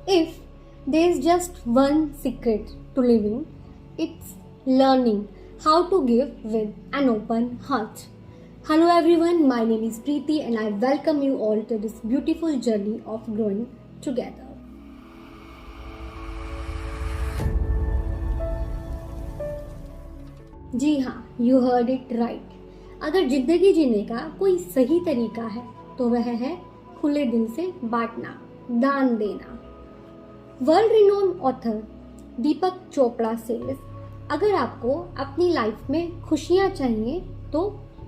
If there's just one secret to living, it's learning how to give with an open heart. Hello everyone, my name is Preeti and I welcome you all to this beautiful journey of growing together. जी हाँ, you heard it right. अगर जिंदगी जीने का कोई सही तरीका है तो वह है खुले दिल से बांटना, दान देना. वर्ल्ड रिनोन ऑथर दीपक चोपड़ा सेज, अगर आपको अपनी लाइफ में खुशियाँ चाहिए तो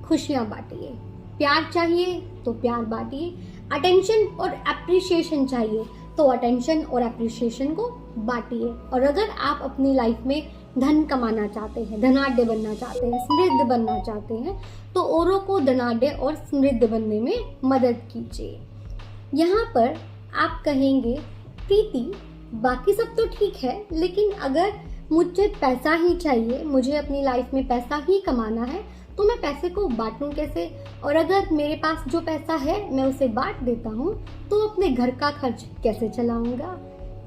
खुशियाँ बांटिए, प्यार चाहिए तो प्यार बांटिए, अटेंशन और अप्रिशिएशन चाहिए तो अटेंशन और अप्रिशिएशन को बांटिए. और अगर आप अपनी लाइफ में धन कमाना चाहते हैं, धनाढ्य बनना चाहते हैं, समृद्ध बनना चाहते हैं तो औरों को धनाढ्य और समृद्ध बनने में मदद कीजिए. यहाँ पर आप कहेंगे प्रीति बाकी सब तो ठीक है, लेकिन अगर मुझे पैसा ही चाहिए, मुझे अपनी लाइफ में पैसा ही कमाना है तो मैं पैसे को बांटूं कैसे, और अगर मेरे पास जो पैसा है मैं उसे बांट देता हूँ तो अपने घर का खर्च कैसे चलाऊंगा.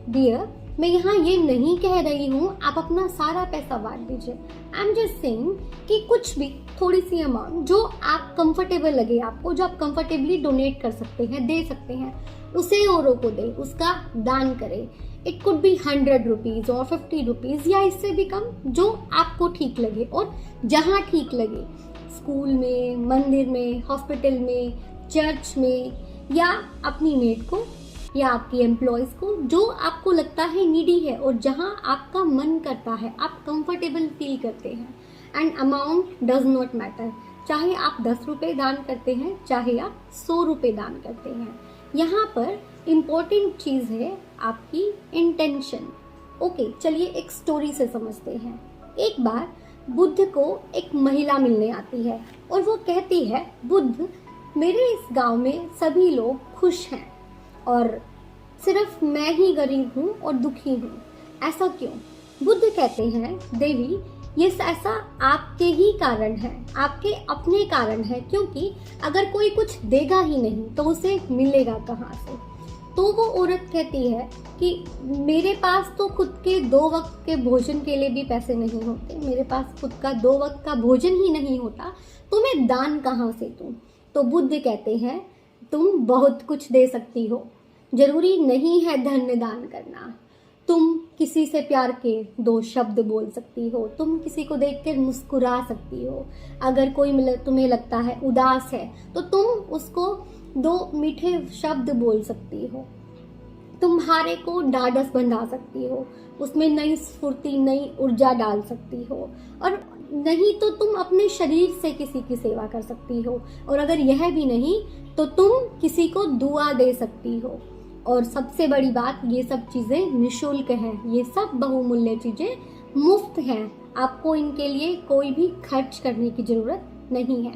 डियर, मैं यहाँ ये नहीं कह रही हूँ आप अपना सारा पैसा बांट दीजिए. आई एम जस्ट सेइंग कि कुछ भी थोड़ी सी अमाउंट जो आप कंफर्टेबल लगे आपको, जो आप कंफर्टेबली डोनेट कर सकते हैं, दे सकते हैं, उसे औरों को दे, उसका दान करें. इट कुड बी 100 रुपीज और 50 रुपीज या इससे भी कम, जो आपको ठीक लगे और जहाँ ठीक लगे, स्कूल में, मंदिर में, हॉस्पिटल में, चर्च में, या अपनी मेड को या आपकी एम्प्लॉयज को, जो आपको लगता है नीडी है और जहाँ आपका मन करता है, आप कंफर्टेबल फील करते हैं. And amount does not matter, चाहे आप 10 रुपये दान करते हैं, चाहे आप 100 रुपये दान करते हैं. यहाँ पर इम्पोर्टेंट चीज़ है आपकी इंटेंशन. ओके, चलिए एक स्टोरी से समझते हैं. एक बार बुद्ध को एक महिला मिलने आती है और वो कहती है, बुद्ध, मेरे इस गांव में सभी लोग खुश हैं और सिर्फ मैं ही गरीब हूँ और दुखी हूँ, ऐसा क्यों? बुद्ध कहते हैं, देवी, ये ऐसा आपके ही कारण है, आपके अपने कारण है, क्योंकि अगर कोई कुछ देगा ही नहीं तो उसे मिलेगा कहाँ से. तो वो औरत कहती है कि मेरे पास तो खुद के 2 वक्त के भोजन के लिए भी पैसे नहीं होते, मेरे पास खुद का 2 वक्त का भोजन ही नहीं होता, तो मैं दान कहाँ से दूँ. तो बुद्ध कहते हैं, तुम बहुत कुछ दे सकती हो, जरूरी नहीं है धन्य दान करना. तुम किसी से प्यार के 2 शब्द बोल सकती हो, तुम किसी को देखकर मुस्कुरा सकती हो, अगर कोई तुम्हें लगता है उदास है तो तुम उसको 2 मीठे शब्द बोल सकती हो, तुम हारे को ढाढ़स बंधा सकती हो, उसमें नई स्फूर्ति, नई ऊर्जा डाल सकती हो, और नहीं तो तुम अपने शरीर से किसी की सेवा कर सकती हो, और अगर यह भी नहीं तो तुम किसी को दुआ दे सकती हो. और सबसे बड़ी बात, ये सब चीज़ें निःशुल्क हैं, ये सब बहुमूल्य चीज़ें मुफ्त हैं, आपको इनके लिए कोई भी खर्च करने की ज़रूरत नहीं है.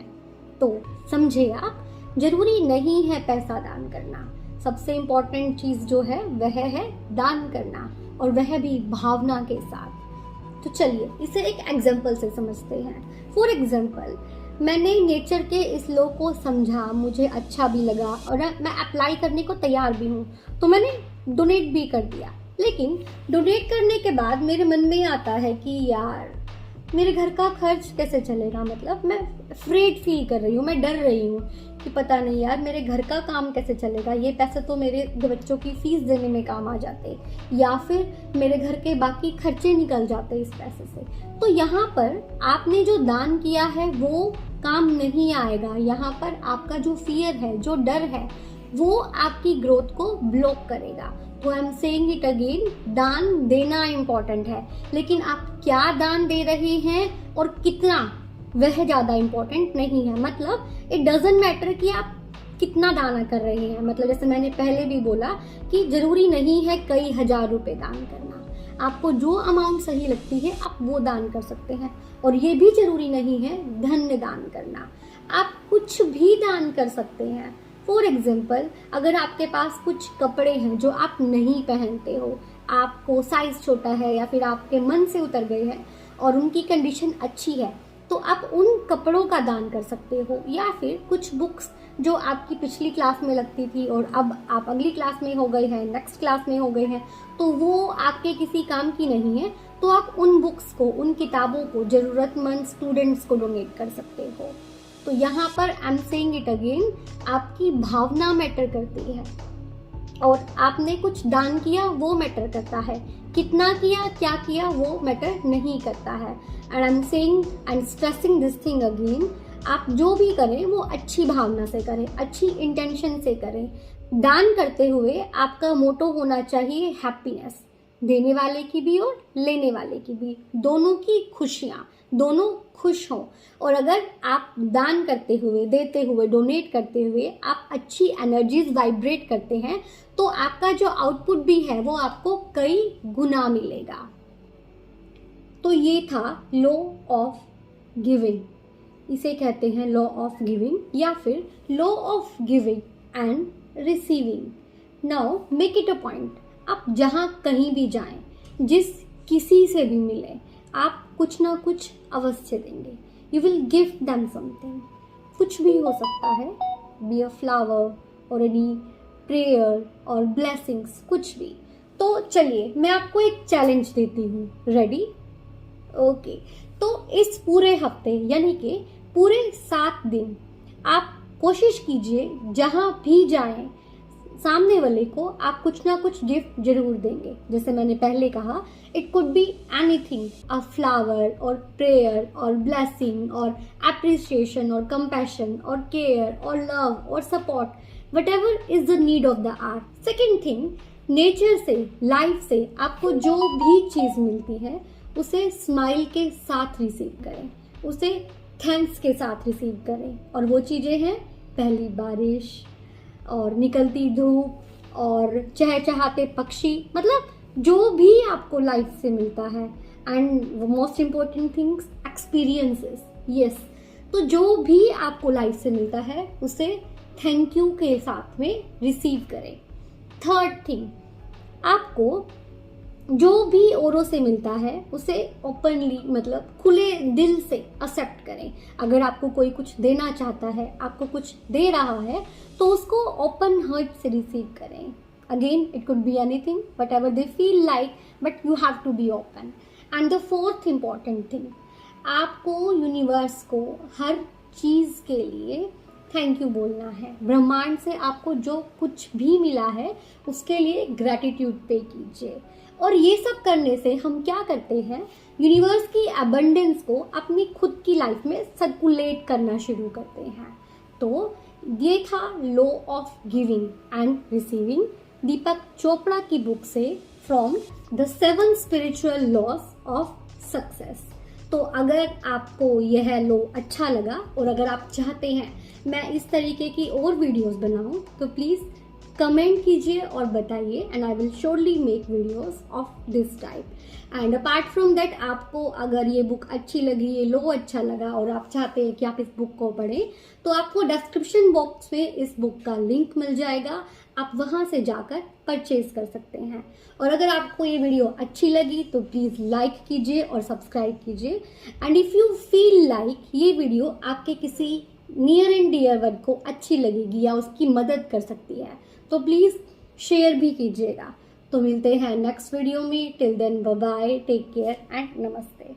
तो समझे आप, जरूरी नहीं है पैसा दान करना. सबसे इम्पोर्टेंट चीज़ जो है वह है दान करना, और वह भी भावना के साथ. तो चलिए इसे एक एग्जाम्पल से समझते हैं. फॉर एग्जाम्पल, मैंने नेचर के इस लॉ को समझा, मुझे अच्छा भी लगा और मैं अप्लाई करने को तैयार भी हूँ, तो मैंने डोनेट भी कर दिया. लेकिन डोनेट करने के बाद मेरे मन में आता है कि यार मेरे घर का खर्च कैसे चलेगा, मतलब मैं अफ्रेड फील कर रही हूँ, मैं डर रही हूँ कि पता नहीं यार मेरे घर का काम कैसे चलेगा, ये पैसे तो मेरे बच्चों की फीस देने में काम आ जाते, या फिर मेरे घर के बाकी खर्चे निकल जाते इस पैसे से. तो यहाँ पर आपने जो दान किया है वो काम नहीं आएगा. यहाँ पर आपका जो फियर है, जो डर है, वो आपकी ग्रोथ को ब्लॉक करेगा. तो I am saying it again, दान देना इम्पोर्टेंट है, लेकिन आप क्या दान दे रहे हैं और कितना, वह ज़्यादा इम्पोर्टेंट नहीं है. मतलब इट डजंट मैटर कि आप कितना दान कर रहे हैं. मतलब जैसे मैंने पहले भी बोला कि जरूरी नहीं है कई हजार रुपए दान करना, आपको जो अमाउंट सही लगती है आप वो दान कर सकते हैं. और ये भी जरूरी नहीं है धन्य दान करना, आप कुछ भी दान कर सकते हैं. फॉर एग्जाम्पल, अगर आपके पास कुछ कपड़े हैं जो आप नहीं पहनते हो, आपको साइज छोटा है या फिर आपके मन से उतर गए हैं और उनकी कंडीशन अच्छी है, तो आप उन कपड़ों का दान कर सकते हो, या फिर कुछ बुक्स जो आपकी पिछली क्लास में लगती थी और अब आप अगली क्लास में हो गए हैं, नेक्स्ट क्लास में हो गए हैं, तो वो आपके किसी काम की नहीं है, तो आप उन बुक्स को, उन किताबों को ज़रूरतमंद स्टूडेंट्स को डोनेट कर सकते हो। तो यहाँ पर I am saying it again, आपकी भावना मैटर करती है और आपने कुछ दान किया वो मैटर करता है, कितना किया, क्या किया, वो मैटर नहीं करता है। And I am saying and stressing this thing again, आप जो भी करें वो अच्छी भावना से करें, अच्छी इंटेंशन से करें। दान करते हुए आपका मोटो होना चाहिए हैप्पीनेस, देने वाले की भी और लेने वाले की भी, दोनों की खुशियाँ, दोनों खुश हों। और अगर आप दान करते हुए, देते हुए, डोनेट करते हुए आप अच्छी एनर्जीज वाइब्रेट करते हैं, तो आपका जो आउटपुट भी है वो आपको कई गुना मिलेगा। तो ये था लॉ ऑफ गिविंग, इसे कहते हैं लॉ ऑफ गिविंग या फिर law of giving and receiving. Now make it a point, आप जहाँ कहीं भी जाएं, जिस किसी से भी मिलें, आप कुछ ना कुछ अवश्य देंगे। You will give them something, कुछ भी हो सकता है, बी अ फ्लावर और एनी प्रेयर और ब्लेसिंग्स, कुछ भी। तो चलिए मैं आपको एक चैलेंज देती हूँ, रेडी? ओके। तो इस पूरे हफ्ते यानी कि पूरे 7 दिन आप कोशिश कीजिए जहाँ भी जाएं, सामने वाले को आप कुछ ना कुछ गिफ्ट जरूर देंगे। जैसे मैंने पहले कहा, it could be anything, a flower और प्रेयर और ब्लेसिंग और एप्रिसिएशन और कंपैशन और केयर और लव और support, whatever is the need of the hour. Second thing, nature से, लाइफ से आपको जो भी चीज़ मिलती है उसे स्माइल के साथ रिसीव करें, उसे थैंक्स के साथ रिसीव करें। और वो चीज़ें हैं पहली बारिश और निकलती धूप और चहचहाते पक्षी, मतलब जो भी आपको लाइफ से मिलता है। And most important things, experiences, yes. तो जो भी आपको लाइफ से मिलता है उसे थैंक यू के साथ में रिसीव करें। थर्ड थिंग, आपको जो भी औरों से मिलता है उसे ओपनली, मतलब खुले दिल से एक्सेप्ट करें। अगर आपको कोई कुछ देना चाहता है, आपको कुछ दे रहा है, तो उसको ओपन हार्ट से रिसीव करें। Again it could be anything, whatever they feel like, but you have to be open. And the fourth important thing, आपको यूनिवर्स को हर चीज़ के लिए थैंक यू बोलना है। ब्रह्मांड से आपको जो कुछ भी मिला है उसके लिए ग्रैटिट्यूड पे कीजिए। और ये सब करने से हम क्या करते हैं, यूनिवर्स की अबंडेंस को अपनी खुद की लाइफ में सर्कुलेट करना शुरू करते हैं। तो ये था law of giving and receiving, Deepak Chopra की बुक से, from the 7 spiritual laws of success. तो अगर आपको यह लॉ अच्छा लगा और अगर आप चाहते हैं मैं इस तरीके की और वीडियोस बनाऊं, तो प्लीज़ कमेंट कीजिए और बताइए, and I will surely make videos of this type. And apart from that, आपको अगर ये बुक अच्छी लगी, ये लॉ अच्छा लगा और आप चाहते हैं कि आप इस बुक को पढ़ें, तो आपको डिस्क्रिप्शन बॉक्स में इस बुक का लिंक मिल जाएगा, आप वहाँ से जाकर परचेज कर सकते हैं। और अगर आपको ये वीडियो अच्छी लगी तो प्लीज़ लाइक कीजिए और सब्सक्राइब कीजिए। And if you feel like ये वीडियो आपके किसी नियर एंड डियर वन को अच्छी लगेगी या उसकी मदद कर सकती है, तो प्लीज़ शेयर भी कीजिएगा। तो मिलते हैं नेक्स्ट वीडियो में। Till then bye bye, take care and नमस्ते।